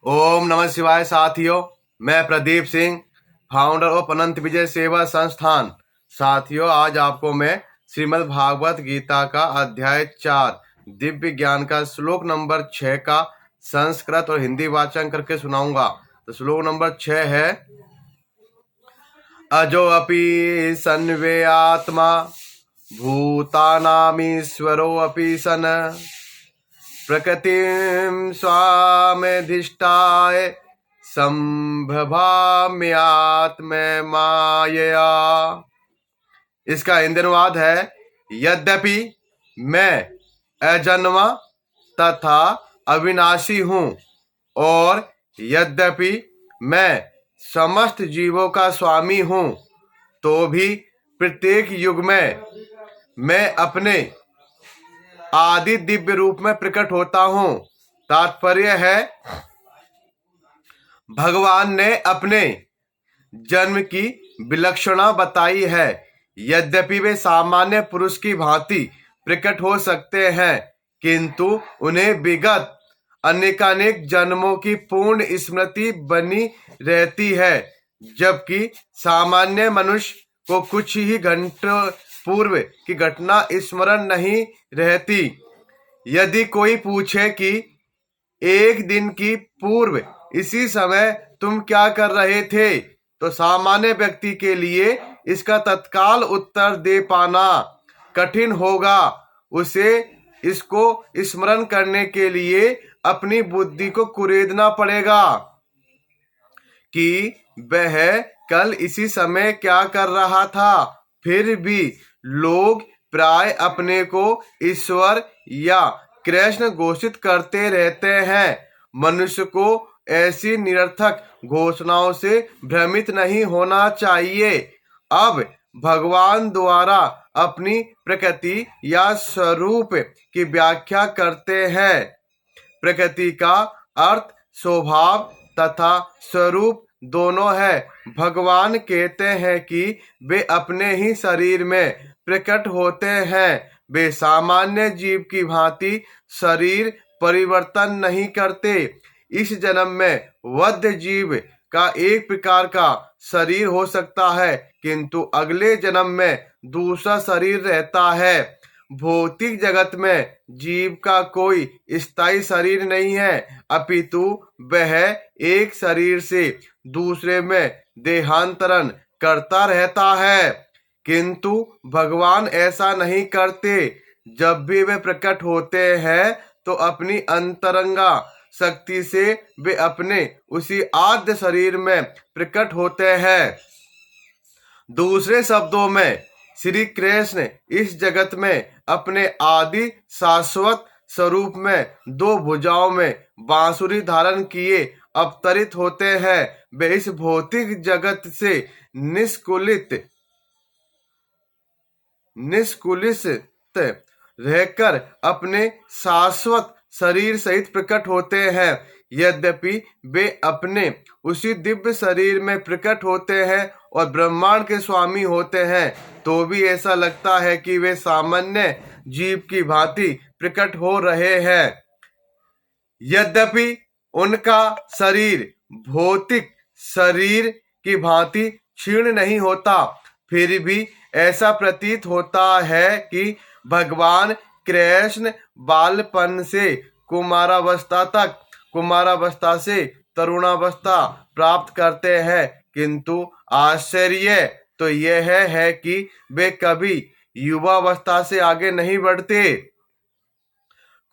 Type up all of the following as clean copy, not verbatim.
ओम नमः शिवाय साथियों, मैं प्रदीप सिंह, फाउंडर ऑफ अनंत विजय सेवा संस्थान। साथियों, आज आपको मैं श्रीमद् भागवत गीता का अध्याय 4 दिव्य ज्ञान का श्लोक नंबर 6 का संस्कृत और हिंदी वाचन करके सुनाऊंगा। तो श्लोक नंबर 6 है, अजो अपि सन्वे आत्मा भूतानामीश्वरो अपि सन प्रकृतिं स्वामधिष्ठाय संभवाम्यात्ममायया। इसका हिंदी अनुवाद है, यद्यपि मैं अजन्मा तथा अविनाशी हूँ और यद्यपि मैं समस्त जीवों का स्वामी हूँ, तो भी प्रत्येक युग में मैं अपने आदि दिव्य रूप में प्रकट होता हूँ। तात्पर्य है, भगवान ने अपने जन्म की विलक्षणता बताई है। यद्यपि वे सामान्य पुरुष की भांति प्रकट हो सकते हैं, किंतु उन्हें विगत अनेकानेक जन्मों की पूर्ण स्मृति बनी रहती है, जबकि सामान्य मनुष्य को कुछ ही घंटों पूर्व की घटना स्मरण नहीं रहती। यदि कोई पूछे कि एक दिन की पूर्व इसी समय तुम क्या कर रहे थे, तो सामान्य व्यक्ति के लिए इसका तत्काल उत्तर दे पाना कठिन होगा। उसे इसको स्मरण करने के लिए अपनी बुद्धि को कुरेदना पड़ेगा कि वह कल इसी समय क्या कर रहा था। फिर भी लोग प्राय अपने को ईश्वर या कृष्ण घोषित करते रहते हैं। मनुष्य को ऐसी निरर्थक घोषणाओं से भ्रमित नहीं होना चाहिए। अब भगवान द्वारा अपनी प्रकृति या स्वरूप की व्याख्या करते हैं। प्रकृति का अर्थ स्वभाव तथा स्वरूप दोनों है। भगवान कहते हैं कि वे अपने ही शरीर में प्रकट होते हैं। वे सामान्य जीव की भांति शरीर परिवर्तन नहीं करते। इस जन्म में वध जीव का एक प्रकार का शरीर हो सकता है, किंतु अगले जन्म में दूसरा शरीर रहता है। भौतिक जगत में जीव का कोई स्थायी शरीर नहीं है, अपितु वह एक शरीर से दूसरे में देहांतरण करता रहता है। किंतु भगवान ऐसा नहीं करते। जब भी वे प्रकट होते हैं तो अपनी अंतरंगा शक्ति से वे अपने उसी आद्य शरीर में प्रकट होते हैं। दूसरे शब्दों में, श्री कृष्ण इस जगत में अपने आदि शाश्वत स्वरूप में दो भुजाओं में बांसुरी धारण किए अवतरित होते हैं। वे इस भौतिक जगत से निष्कुलित रहकर अपने शाश्वत शरीर सहित प्रकट होते हैं। यद्यपि वे अपने उसी दिव्य शरीर में प्रकट होते हैं और ब्रह्मांड के स्वामी होते हैं, तो भी ऐसा लगता है कि वे सामान्य जीव की भांति प्रकट हो रहे हैं। यद्यपि उनका शरीर भौतिक शरीर की भांति क्षीण नहीं होता, फिर भी ऐसा प्रतीत होता है कि भगवान कृष्ण बालपन से कुमारावस्था तक, कुमारावस्था से तरुणावस्था प्राप्त करते हैं। किंतु आश्चर्य तो यह है कि वे कभी युवावस्था से आगे नहीं बढ़ते।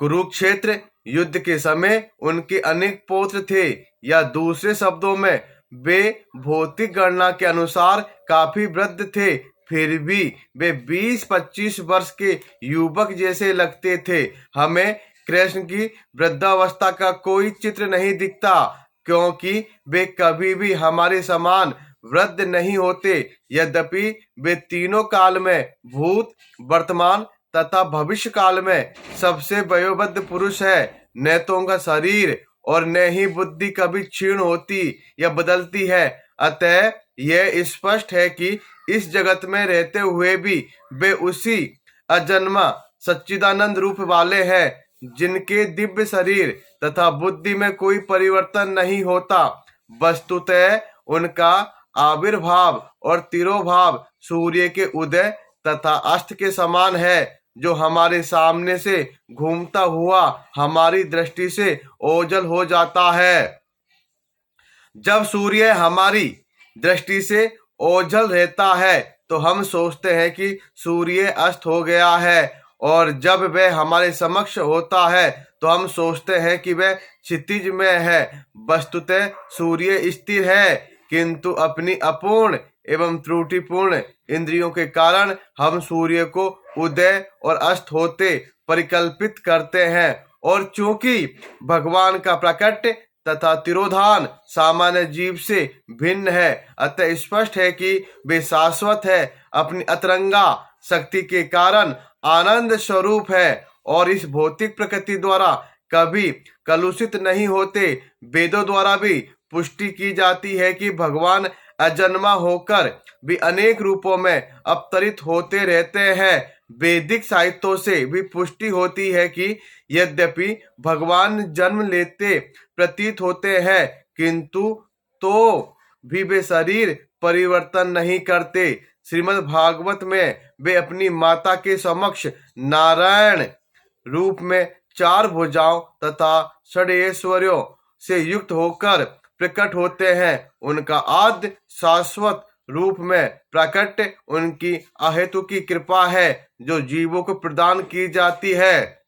कुरुक्षेत्र युद्ध के समय उनके अनेक पौत्र थे, या दूसरे शब्दों में वे भौतिक गणना के अनुसार काफी वृद्ध थे, फिर भी वे 20-25 वर्ष के युवक जैसे लगते थे। हमें कृष्ण की वृद्धावस्था का कोई चित्र नहीं दिखता, क्योंकि वे कभी भी हमारे समान वृद्ध नहीं होते। यद्यपि वे तीनों काल में, भूत, वर्तमान तथा भविष्य काल में सबसे वयोवृद्ध पुरुष है। न तो उनका शरीर और न ही बुद्धि कभी क्षीण होती या बदलती है। अतः यह स्पष्ट है कि इस जगत में रहते हुए भी वे उसी अजन्मा सच्चिदानंद रूप वाले हैं, जिनके दिव्य शरीर तथा बुद्धि में कोई परिवर्तन नहीं होता, वस्तुतः उनका आविर्भाव और तिरोभाव सूर्य के उदय तथा अस्त के समान है, जो हमारे सामने से घूमता हुआ हमारी दृष्टि से ओझल हो जाता है। जब सूर्य हमारी दृष्टि से ओझल रहता है तो हम सोचते हैं कि सूर्य अस्त हो गया है, और जब वह हमारे समक्ष होता है तो हम सोचते हैं कि वह क्षितिज में है। वस्तुतः सूर्य स्थिर है, किंतु अपनी अपूर्ण एवं त्रुटिपूर्ण इंद्रियों के कारण हम सूर्य को उदय और अस्त होते परिकल्पित करते हैं। और चूंकि भगवान का प्रकट तथा तिरोधान सामान्य जीव से भिन्न है, अतः स्पष्ट है कि वे शाश्वत है, अपनी अतरंगा शक्ति के कारण आनंद स्वरूप है और इस भौतिक प्रकृति द्वारा कभी कलुषित नहीं होते। वेदों द्वारा भी पुष्टि की जाती है कि भगवान अजन्मा होकर भी अनेक रूपों में अवतरित होते रहते हैं। वैदिक साहित्यों से भी पुष्टि होती है कि यद्यपि भगवान जन्म लेते प्रतीत होते हैं, किंतु तो भी वे शरीर परिवर्तन नहीं करते। श्रीमद् भागवत में वे अपनी माता के समक्ष नारायण रूप में 4 भुजाओं तथा षड्ऐश्वर्यों से युक्त होकर प्रकट होते हैं। उनका आद्य शाश्वत रूप में प्रकट उनकी अहेतु की कृपा है, जो जीवों को प्रदान की जाती है,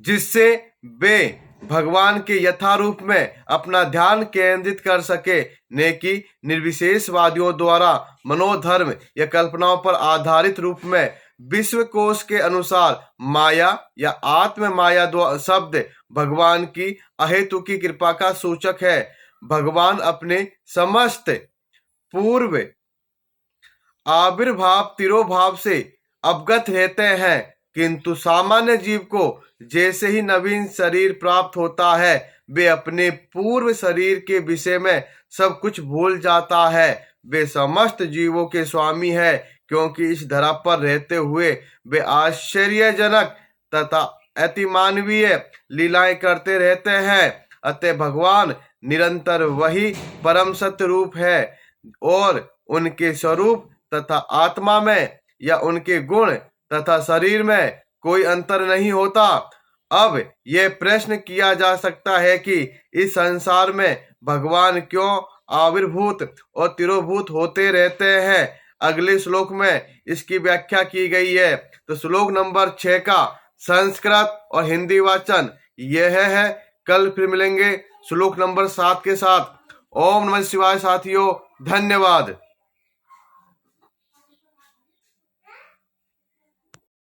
जिससे वे भगवान के यथारूप में अपना ध्यान केंद्रित कर सके, न कि निर्विशेषवादियों द्वारा मनोधर्म या कल्पनाओं पर आधारित रूप में। विश्व कोश के अनुसार माया या आत्म माया शब्द भगवान की अहेतु की कृपा का सूचक है। भगवान अपने समस्त पूर्व आविर्भाव तिरोभाव से अवगत रहते हैं, किंतु सामान्य जीव को जैसे ही नवीन शरीर प्राप्त होता है, वे अपने पूर्व शरीर के विषय में सब कुछ भूल जाता है। वे समस्त जीवों के स्वामी है, क्योंकि इस धरा पर रहते हुए वे आश्चर्यजनक तथा अतिमानवीय लीलाएं करते रहते हैं। अतः भगवान निरंतर वही परम सत्य रूप है, और उनके स्वरूप तथा आत्मा में या उनके गुण तथा शरीर में कोई अंतर नहीं होता। अब यह प्रश्न किया जा सकता है कि इस संसार में भगवान क्यों आविर्भूत और तिरोभूत होते रहते हैं। अगले श्लोक में इसकी व्याख्या की गई है। तो श्लोक नंबर 6 का संस्कृत और हिंदी वाचन यह है। कल फिर मिलेंगे श्लोक नंबर 7 के साथ। ओम नमः शिवाय साथियों, धन्यवाद।